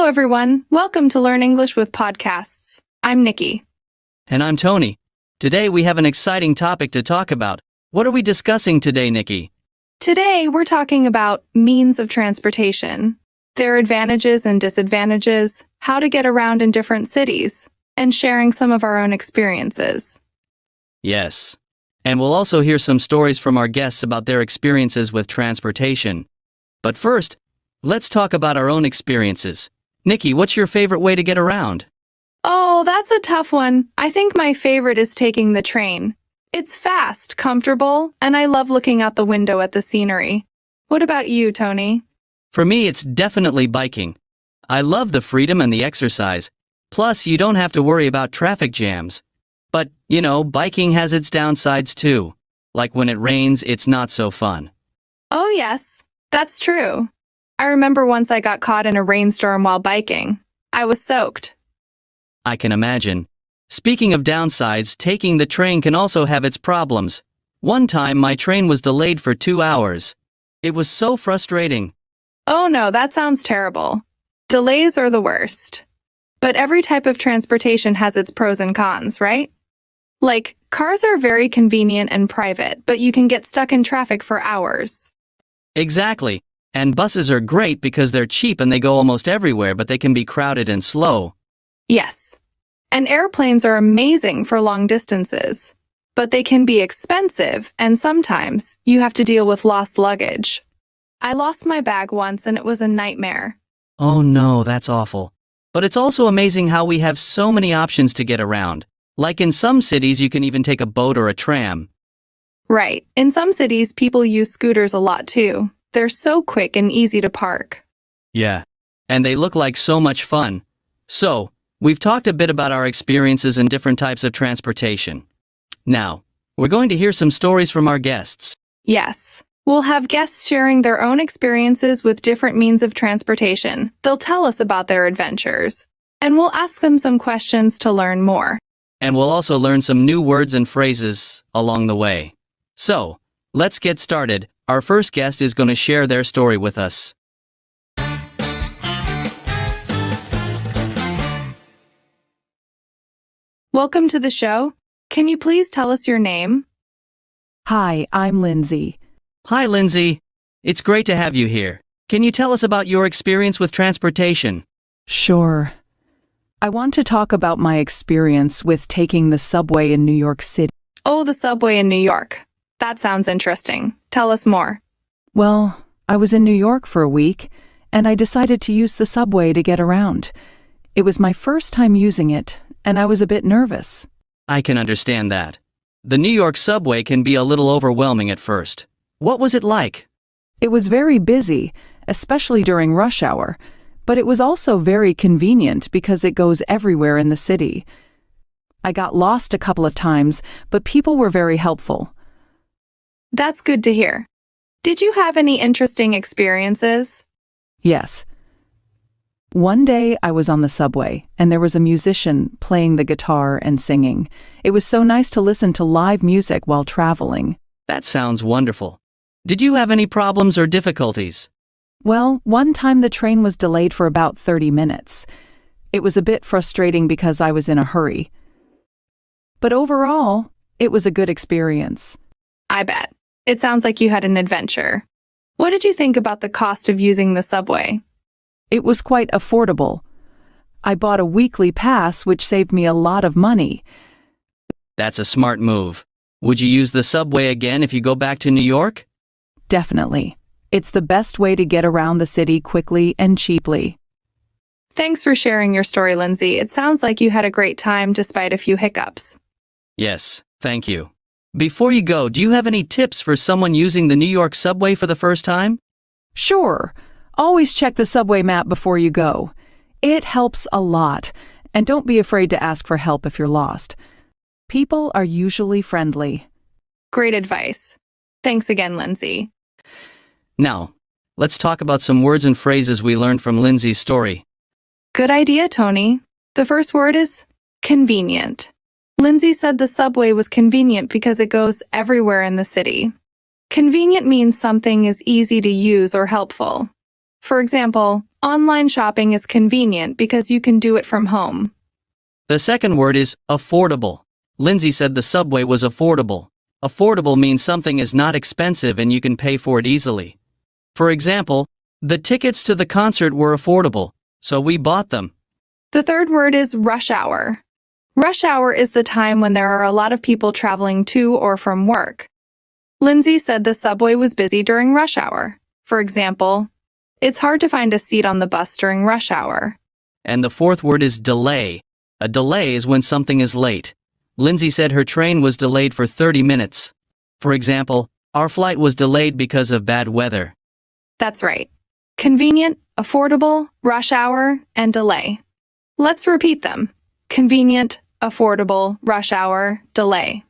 everyone. Welcome to Learn English with Podcasts. I'm Nikki. And I'm Tony. Today we have an exciting topic to talk about. What are we discussing today, Nikki? Today, we're talking about means of transportation, their advantages and disadvantages, how to get around in different cities, and sharing some of our own experiences. Yes. And we'll also hear some stories from our guests about their experiences with transportation. But first, let's talk about our own experiences. Nikki, what's your favorite way to get around? Oh, that's a tough one. I think my favorite is taking the train. It's fast, comfortable, and I love looking out the window at the scenery. What about you, Tony? For me, it's definitely biking. I love the freedom and the exercise. Plus, you don't have to worry about traffic jams. But, biking has its downsides too. Like when it rains, it's not so fun. Oh, yes, that's true. I remember once I got caught in a rainstorm while biking. I was soaked. I can imagine. Speaking of downsides, taking the train can also have its problems. One time my train was delayed for 2 hours. It was so frustrating. Oh no, that sounds terrible. Delays are the worst. But every type of transportation has its pros and cons, right? Like, cars are very convenient and private, but you can get stuck in traffic for hours. Exactly. And buses are great because they're cheap and they go almost everywhere, but they can be crowded and slow. Yes. And airplanes are amazing for long distances. But they can be expensive, and sometimes you have to deal with lost luggage. I lost my bag once and it was a nightmare. Oh no, that's awful. But it's also amazing how we have so many options to get around. Like in some cities, you can even take a boat or a tram. Right. In some cities, people use scooters a lot too. They're so quick and easy to park. Yeah. And they look like so much fun. So, we've talked a bit about our experiences in different types of transportation. Now, we're going to hear some stories from our guests. Yes. We'll have guests sharing their own experiences with different means of transportation. They'll tell us about their adventures. And we'll ask them some questions to learn more. And we'll also learn some new words and phrases along the way. So, let's get started. Our first guest is going to share their story with us. Welcome to the show. Can you please tell us your name? Hi, I'm Lindsay. Hi, Lindsay. It's great to have you here. Can you tell us about your experience with transportation? Sure. I want to talk about my experience with taking the subway in New York City. Oh, the subway in New York. That sounds interesting. Tell us more. Well, I was in New York for a week, and I decided to use the subway to get around. It was my first time using it, and I was a bit nervous. I can understand that. The New York subway can be a little overwhelming at first. What was it like? It was very busy, especially during rush hour, but it was also very convenient because it goes everywhere in the city. I got lost a couple of times, but people were very helpful. That's good to hear. Did you have any interesting experiences? Yes. One day I was on the subway, and there was a musician playing the guitar and singing. It was so nice to listen to live music while traveling. That sounds wonderful. Did you have any problems or difficulties? Well, one time the train was delayed for about 30 minutes. It was a bit frustrating because I was in a hurry. But overall, it was a good experience. I bet. It sounds like you had an adventure. What did you think about the cost of using the subway? It was quite affordable. I bought a weekly pass, which saved me a lot of money. That's a smart move. Would you use the subway again if you go back to New York? Definitely. It's the best way to get around the city quickly and cheaply. Thanks for sharing your story, Lindsay. It sounds like you had a great time despite a few hiccups. Yes, thank you. Before you go, do you have any tips for someone using the New York subway for the first time? Sure. Always check the subway map before you go. It helps a lot. And don't be afraid to ask for help if you're lost. People are usually friendly. Great advice. Thanks again, Lindsay. Now, let's talk about some words and phrases we learned from Lindsay's story. Good idea, Tony. The first word is convenient. Lindsay said the subway was convenient because it goes everywhere in the city. Convenient means something is easy to use or helpful. For example, online shopping is convenient because you can do it from home. The second word is affordable. Lindsay said the subway was affordable. Affordable means something is not expensive and you can pay for it easily. For example, the tickets to the concert were affordable, so we bought them. The third word is rush hour. Rush hour is the time when there are a lot of people traveling to or from work. Lindsay said the subway was busy during rush hour. For example, it's hard to find a seat on the bus during rush hour. And the fourth word is delay. A delay is when something is late. Lindsay said her train was delayed for 30 minutes. For example, our flight was delayed because of bad weather. That's right. Convenient, affordable, rush hour, and delay. Let's repeat them. Convenient, affordable, rush hour, delay.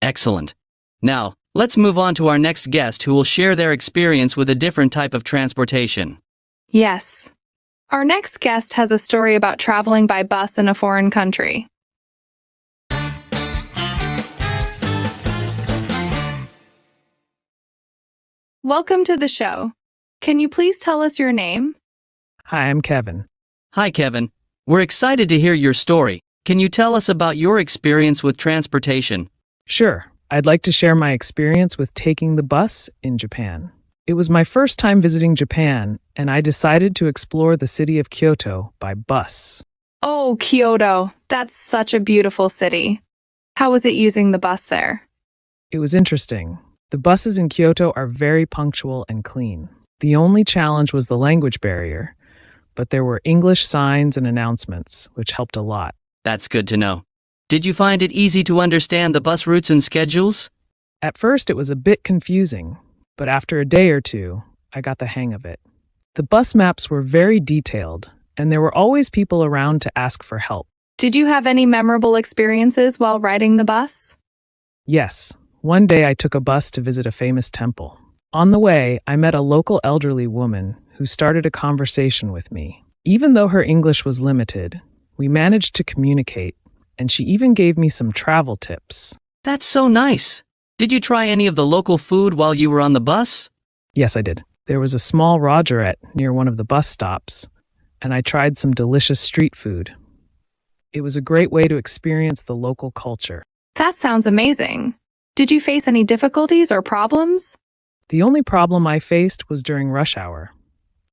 Excellent. Now, let's move on to our next guest who will share their experience with a different type of transportation. Yes. Our next guest has a story about traveling by bus in a foreign country. Welcome to the show. Can you please tell us your name? Hi, I'm Kevin. Hi, Kevin. We're excited to hear your story. Can you tell us about your experience with transportation? Sure, I'd like to share my experience with taking the bus in Japan. It was my first time visiting Japan, and I decided to explore the city of Kyoto by bus. Oh, Kyoto. That's such a beautiful city. How was it using the bus there? It was interesting. The buses in Kyoto are very punctual and clean. The only challenge was the language barrier, but there were English signs and announcements, which helped a lot. That's good to know. Did you find it easy to understand the bus routes and schedules? At first, it was a bit confusing, but after a day or two, I got the hang of it. The bus maps were very detailed, and there were always people around to ask for help. Did you have any memorable experiences while riding the bus? Yes, one day I took a bus to visit a famous temple. On the way, I met a local elderly woman who started a conversation with me. Even though her English was limited, we managed to communicate, and she even gave me some travel tips. That's so nice. Did you try any of the local food while you were on the bus? Yes, I did. There was a small Rogerette near one of the bus stops, and I tried some delicious street food. It was a great way to experience the local culture. That sounds amazing. Did you face any difficulties or problems? The only problem I faced was during rush hour.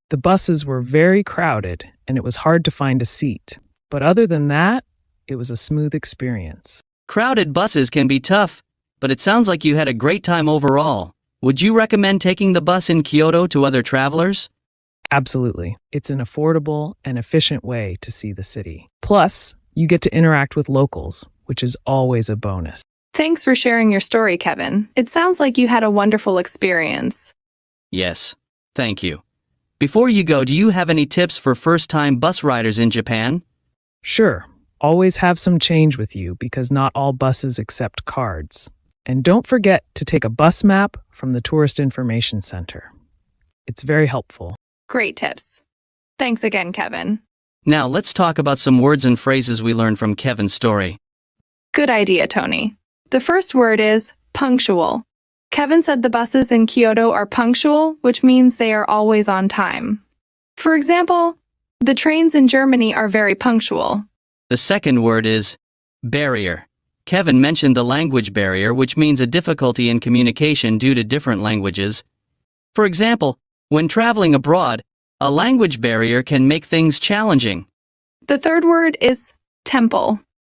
The buses were very crowded, and it was hard to find a seat. But other than that, it was a smooth experience. Crowded buses can be tough, but it sounds like you had a great time overall. Would you recommend taking the bus in Kyoto to other travelers? Absolutely. It's an affordable and efficient way to see the city. Plus, you get to interact with locals, which is always a bonus. Thanks for sharing your story, Kevin. It sounds like you had a wonderful experience. Yes, thank you. Before you go, do you have any tips for first-time bus riders in Japan? Sure, always have some change with you because not all buses accept cards. And don't forget to take a bus map from the Tourist Information Center. It's very helpful. Great tips. Thanks again, Kevin. Now let's talk about some words and phrases we learned from Kevin's story. Good idea, Tony. The first word is punctual. Kevin said the buses in Kyoto are punctual, which means they are always on time. For example, the trains in Germany are very punctual. The second word is barrier. Kevin mentioned the language barrier, which means a difficulty in communication due to different languages. For example, when traveling abroad, a language barrier can make things challenging. The third word is temple.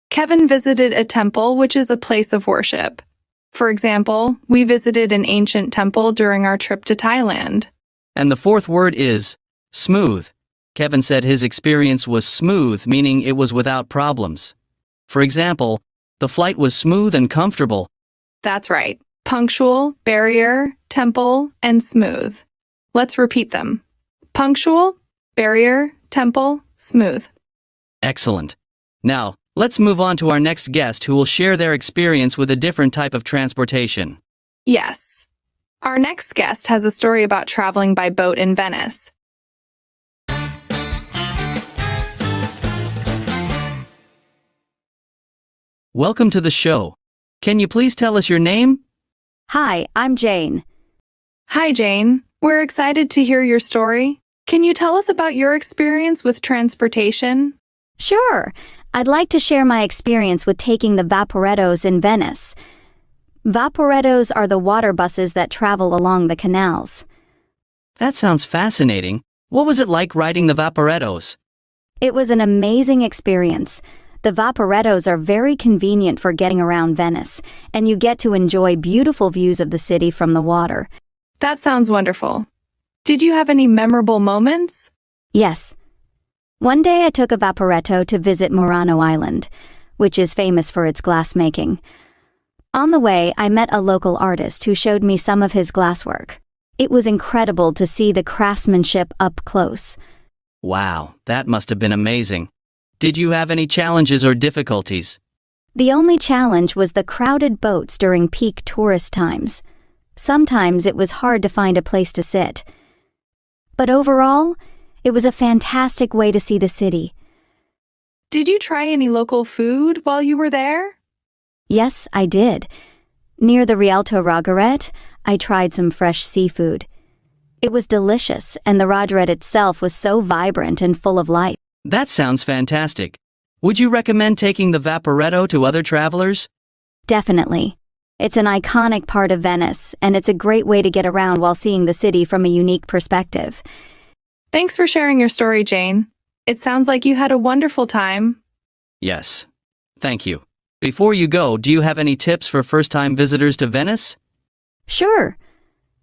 Kevin visited a temple, which is a place of worship. For example, we visited an ancient temple during our trip to Thailand. And the fourth word is smooth. Kevin said his experience was smooth, meaning it was without problems. For example, the flight was smooth and comfortable. That's right. Punctual, barrier, temple, and smooth. Let's repeat them. Punctual, barrier, temple, smooth. Excellent. Now, let's move on to our next guest who will share their experience with a different type of transportation. Yes. Our next guest has a story about traveling by boat in Venice. Welcome to the show. Can you please tell us your name? Hi, I'm Jane. Hi, Jane. We're excited to hear your story. Can you tell us about your experience with transportation? Sure, I'd like to share my experience with taking the vaporettos in Venice. Vaporettos are the water buses that travel along the canals. That sounds fascinating. What was it like riding the vaporettos? It was an amazing experience. The vaporettos are very convenient for getting around Venice, and you get to enjoy beautiful views of the city from the water. That sounds wonderful. Did you have any memorable moments? Yes. One day I took a vaporetto to visit Murano Island, which is famous for its glassmaking. On the way, I met a local artist who showed me some of his glasswork. It was incredible to see the craftsmanship up close. Wow, that must have been amazing. Did you have any challenges or difficulties? The only challenge was the crowded boats during peak tourist times. Sometimes it was hard to find a place to sit. But overall, it was a fantastic way to see the city. Did you try any local food while you were there? Yes, I did. Near the Rialto Ragorette, I tried some fresh seafood. It was delicious, and the Ragorette itself was so vibrant and full of life. That sounds fantastic. Would you recommend taking the vaporetto to other travelers? Definitely. It's an iconic part of Venice, and it's a great way to get around while seeing the city from a unique perspective. Thanks for sharing your story, Jane. It sounds like you had a wonderful time. Yes. Thank you. Before you go, do you have any tips for first-time visitors to Venice? Sure.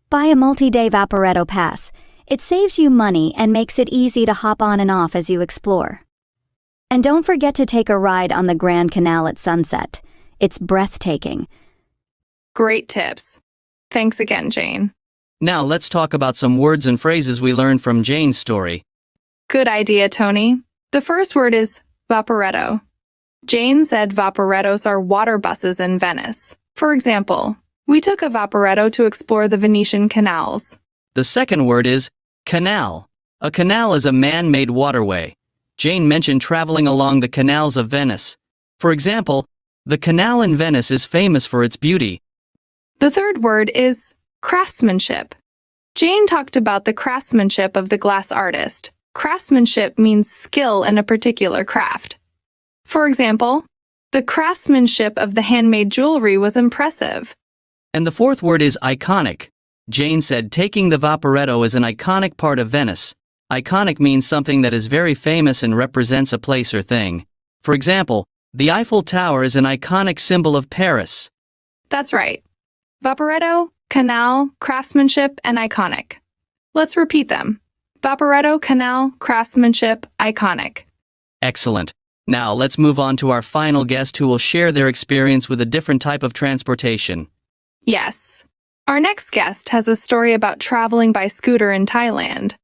Buy a multi-day Vaporetto pass. It saves you money and makes it easy to hop on and off as you explore. And don't forget to take a ride on the Grand Canal at sunset. It's breathtaking. Great tips. Thanks again, Jane. Now let's talk about some words and phrases we learned from Jane's story. Good idea, Tony. The first word is vaporetto. Jane said vaporettos are water buses in Venice. For example, we took a vaporetto to explore the Venetian canals. The second word is canal. A canal is a man-made waterway. Jane mentioned traveling along the canals of Venice. For example, the canal in Venice is famous for its beauty. The third word is craftsmanship. Jane talked about the craftsmanship of the glass artist. Craftsmanship means skill in a particular craft. For example, the craftsmanship of the handmade jewelry was impressive. And the fourth word is iconic. Jane said taking the vaporetto is an iconic part of Venice. Iconic means something that is very famous and represents a place or thing. For example, the Eiffel Tower is an iconic symbol of Paris. That's right. Vaporetto, canal, craftsmanship, and iconic. Let's repeat them. Vaporetto, canal, craftsmanship, iconic. Excellent. Now let's move on to our final guest who will share their experience with a different type of transportation. Yes. Our next guest has a story about traveling by scooter in Thailand.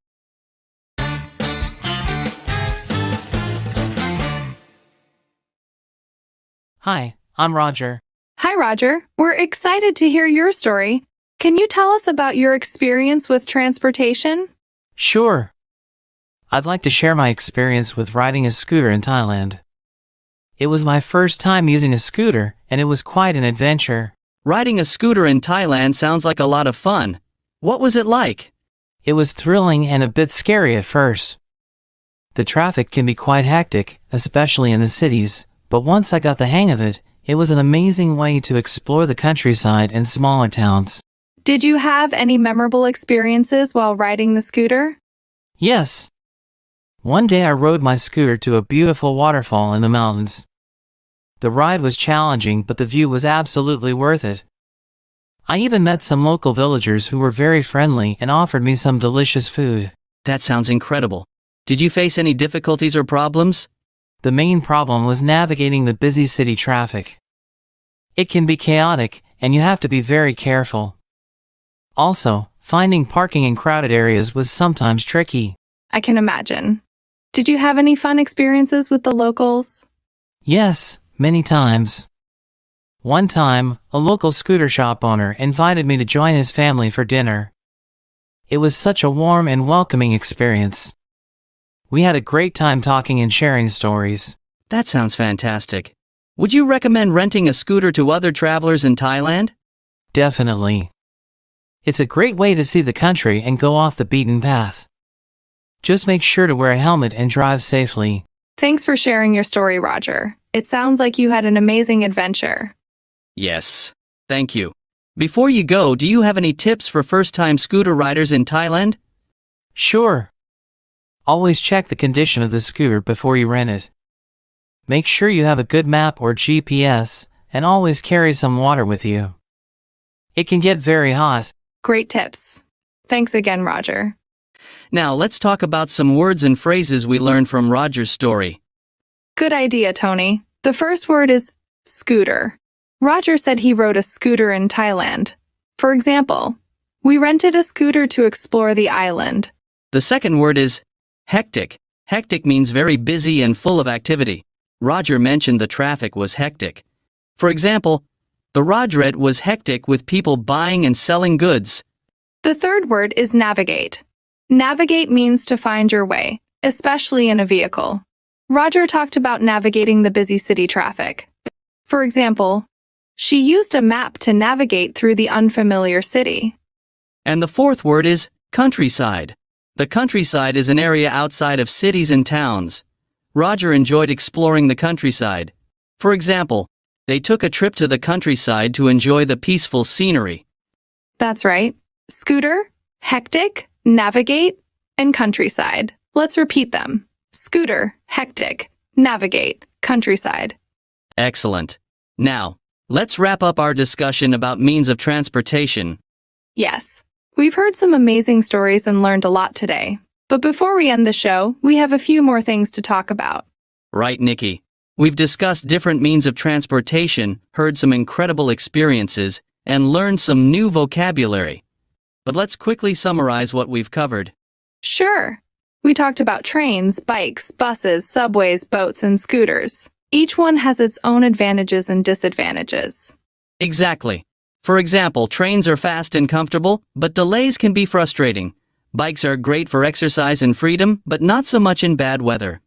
Hi, I'm Roger. Hi, Roger. We're excited to hear your story. Can you tell us about your experience with transportation? Sure. I'd like to share my experience with riding a scooter in Thailand. It was my first time using a scooter, and it was quite an adventure. Riding a scooter in Thailand sounds like a lot of fun. What was it like? It was thrilling and a bit scary at first. The traffic can be quite hectic, especially in the cities, but once I got the hang of it, it was an amazing way to explore the countryside and smaller towns. Did you have any memorable experiences while riding the scooter? Yes. One day I rode my scooter to a beautiful waterfall in the mountains. The ride was challenging, but the view was absolutely worth it. I even met some local villagers who were very friendly and offered me some delicious food. That sounds incredible. Did you face any difficulties or problems? The main problem was navigating the busy city traffic. It can be chaotic, and you have to be very careful. Also, finding parking in crowded areas was sometimes tricky. I can imagine. Did you have any fun experiences with the locals? Yes, many times. One time, a local scooter shop owner invited me to join his family for dinner. It was such a warm and welcoming experience. We had a great time talking and sharing stories. That sounds fantastic. Would you recommend renting a scooter to other travelers in Thailand? Definitely. It's a great way to see the country and go off the beaten path. Just make sure to wear a helmet and drive safely. Thanks for sharing your story, Roger. It sounds like you had an amazing adventure. Yes. Thank you. Before you go, do you have any tips for first-time scooter riders in Thailand? Sure. Always check the condition of the scooter before you rent it. Make sure you have a good map or GPS, and always carry some water with you. It can get very hot. Great tips. Thanks again, Roger. Now, let's talk about some words and phrases we learned from Roger's story. Good idea, Tony. The first word is scooter. Roger said he rode a scooter in Thailand. For example, we rented a scooter to explore the island. The second word is hectic. Hectic means very busy and full of activity. Roger mentioned the traffic was hectic. For example, the Rodret was hectic with people buying and selling goods. The third word is navigate. Navigate means to find your way, especially in a vehicle. Roger talked about navigating the busy city traffic. For example, she used a map to navigate through the unfamiliar city. And the fourth word is countryside. The countryside is an area outside of cities and towns. Roger enjoyed exploring the countryside. For example, they took a trip to the countryside to enjoy the peaceful scenery. That's right. Scooter, hectic, navigate, and countryside. Let's repeat them. Scooter, hectic, navigate, countryside. Excellent. Now, let's wrap up our discussion about means of transportation. Yes, we've heard some amazing stories and learned a lot today. But before we end the show, we have a few more things to talk about. Right, Nikki. We've discussed different means of transportation, heard some incredible experiences, and learned some new vocabulary. But let's quickly summarize what we've covered. Sure. We talked about trains, bikes, buses, subways, boats, and scooters. Each one has its own advantages and disadvantages. Exactly. For example, trains are fast and comfortable, but delays can be frustrating. Bikes are great for exercise and freedom, but not so much in bad weather.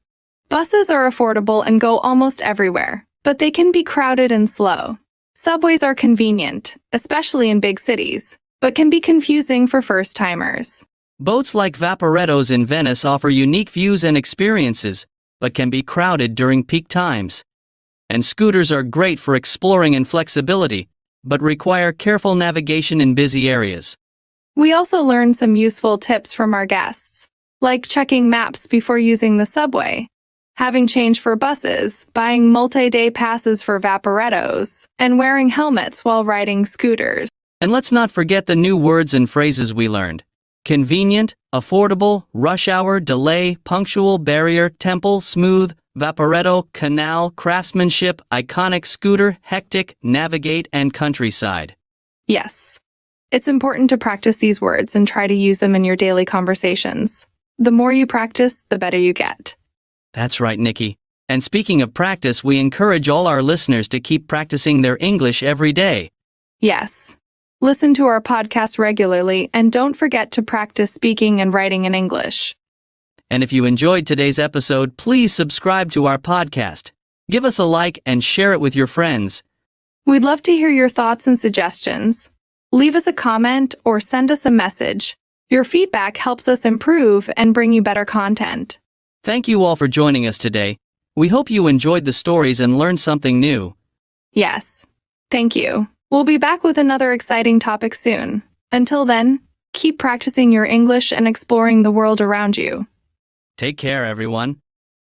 Buses are affordable and go almost everywhere, but they can be crowded and slow. Subways are convenient, especially in big cities, but can be confusing for first-timers. Boats like Vaporettos in Venice offer unique views and experiences, but can be crowded during peak times. And scooters are great for exploring and flexibility, but require careful navigation in busy areas. We also learned some useful tips from our guests, like checking maps before using the subway, having change for buses, buying multi-day passes for Vaporettos, and wearing helmets while riding scooters. And let's not forget the new words and phrases we learned. Convenient, affordable, rush hour, delay, punctual, barrier, temple, smooth, Vaporetto, canal, craftsmanship, iconic scooter, hectic, navigate, and countryside. Yes. It's important to practice these words and try to use them in your daily conversations. The more you practice, the better you get. That's right, Nikki. And speaking of practice, we encourage all our listeners to keep practicing their English every day. Yes. Listen to our podcast regularly and don't forget to practice speaking and writing in English. And if you enjoyed today's episode, please subscribe to our podcast. Give us a like and share it with your friends. We'd love to hear your thoughts and suggestions. Leave us a comment or send us a message. Your feedback helps us improve and bring you better content. Thank you all for joining us today. We hope you enjoyed the stories and learned something new. Yes. Thank you. We'll be back with another exciting topic soon. Until then, keep practicing your English and exploring the world around you. Take care, everyone.